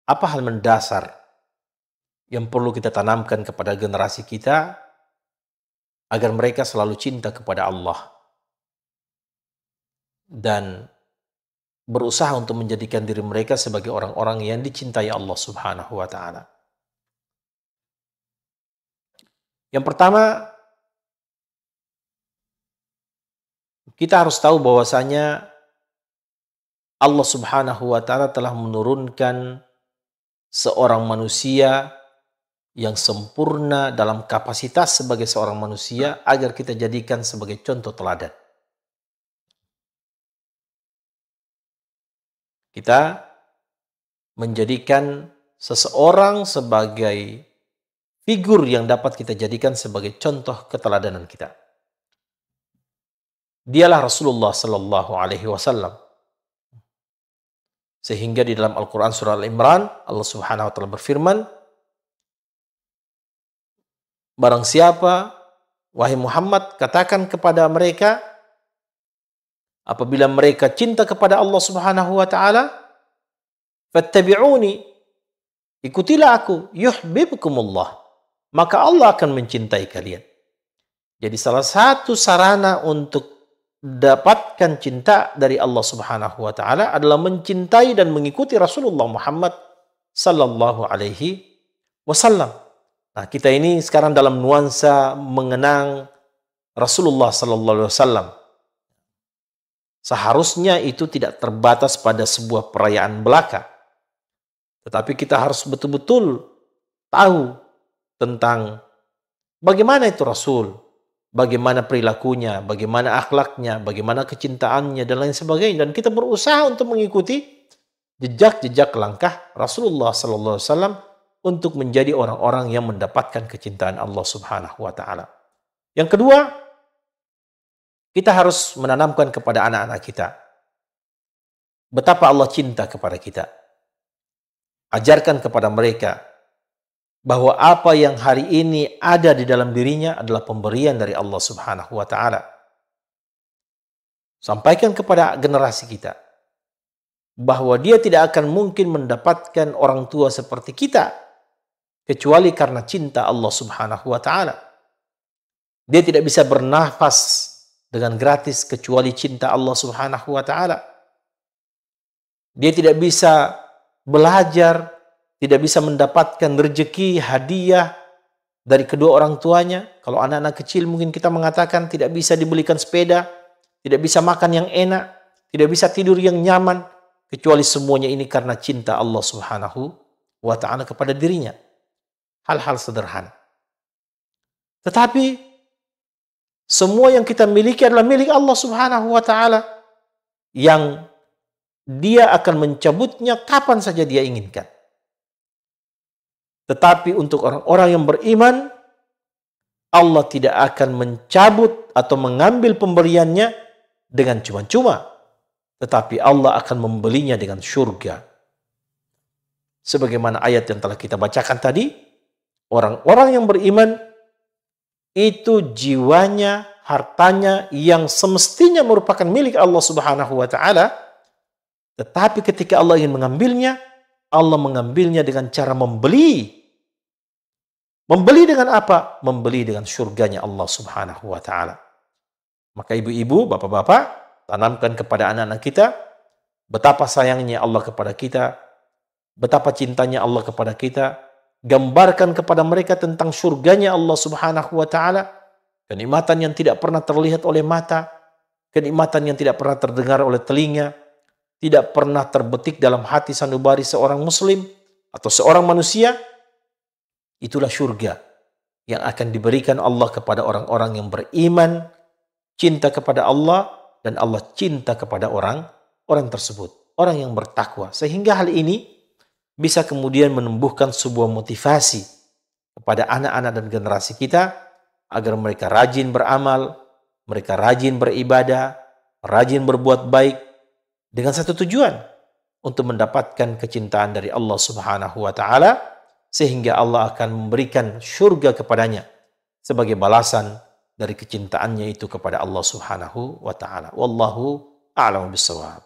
apa hal mendasar yang perlu kita tanamkan kepada generasi kita agar mereka selalu cinta kepada Allah dan berusaha untuk menjadikan diri mereka sebagai orang-orang yang dicintai Allah Subhanahu wa taala. Yang pertama, kita harus tahu bahwasanya Allah Subhanahu wa taala telah menurunkan seorang manusia yang sempurna dalam kapasitas sebagai seorang manusia agar kita jadikan sebagai contoh teladan. Kita menjadikan seseorang sebagai figur yang dapat kita jadikan sebagai contoh keteladanan kita. Dialah Rasulullah sallallahu alaihi wasallam. Sehingga di dalam Al-Quran surah Al-Imran, Allah Subhanahu wa taala berfirman, barang siapa, wahai Muhammad, katakan kepada mereka, apabila mereka cinta kepada Allah Subhanahu wa taala, fattabi'uni, ikutilah aku, yuhibbukumullah, maka Allah akan mencintai kalian. Jadi salah satu sarana untuk dapatkan cinta dari Allah Subhanahu wa taala adalah mencintai dan mengikuti Rasulullah Muhammad sallallahu alaihi wasallam. Nah, kita ini sekarang dalam nuansa mengenang Rasulullah sallallahu alaihi wasallam. Seharusnya itu tidak terbatas pada sebuah perayaan belaka. Tetapi kita harus betul-betul tahu tentang bagaimana itu Rasul, bagaimana perilakunya, bagaimana akhlaknya, bagaimana kecintaannya, dan lain sebagainya. Dan kita berusaha untuk mengikuti jejak-jejak langkah Rasulullah SAW untuk menjadi orang-orang yang mendapatkan kecintaan Allah Subhanahu wa taala. Yang kedua, kita harus menanamkan kepada anak-anak kita betapa Allah cinta kepada kita. Ajarkan kepada mereka bahwa apa yang hari ini ada di dalam dirinya adalah pemberian dari Allah Subhanahu wa taala. Sampaikan kepada generasi kita bahwa dia tidak akan mungkin mendapatkan orang tua seperti kita kecuali karena cinta Allah Subhanahu wa taala. Dia tidak bisa bernafas dengan gratis kecuali cinta Allah Subhanahu wa taala. Dia tidak bisa belajar, tidak bisa mendapatkan rezeki, hadiah dari kedua orang tuanya. Kalau anak-anak kecil mungkin kita mengatakan tidak bisa dibelikan sepeda, tidak bisa makan yang enak, tidak bisa tidur yang nyaman, kecuali semuanya ini karena cinta Allah Subhanahu wa taala kepada dirinya. Hal-hal sederhana. Tetapi semua yang kita miliki adalah milik Allah Subhanahu wa taala yang dia akan mencabutnya kapan saja dia inginkan. Tetapi untuk orang-orang yang beriman, Allah tidak akan mencabut atau mengambil pemberiannya dengan cuma-cuma, tetapi Allah akan membelinya dengan surga. Sebagaimana ayat yang telah kita bacakan tadi, orang-orang yang beriman itu jiwanya, hartanya yang semestinya merupakan milik Allah Subhanahu wa taala, tetapi ketika Allah ingin mengambilnya, Allah mengambilnya dengan cara membeli. Membeli dengan apa? Membeli dengan surganya Allah Subhanahu wa taala. Maka ibu-ibu, bapak-bapak, tanamkan kepada anak-anak kita betapa sayangnya Allah kepada kita, betapa cintanya Allah kepada kita. Gambarkan kepada mereka tentang surganya Allah Subhanahu wa taala, kenikmatan yang tidak pernah terlihat oleh mata, kenikmatan yang tidak pernah terdengar oleh telinga, tidak pernah terbetik dalam hati sanubari seorang muslim atau seorang manusia. Itulah surga yang akan diberikan Allah kepada orang-orang yang beriman, cinta kepada Allah, dan Allah cinta kepada orang tersebut, orang yang bertakwa. Sehingga hal ini bisa kemudian menumbuhkan sebuah motivasi kepada anak-anak dan generasi kita agar mereka rajin beramal, mereka rajin beribadah, rajin berbuat baik dengan satu tujuan, untuk mendapatkan kecintaan dari Allah Subhanahu wa taala, sehingga Allah akan memberikan surga kepadanya sebagai balasan dari kecintaannya itu kepada Allah Subhanahu wa taala. Wallahu a'lam bishawab.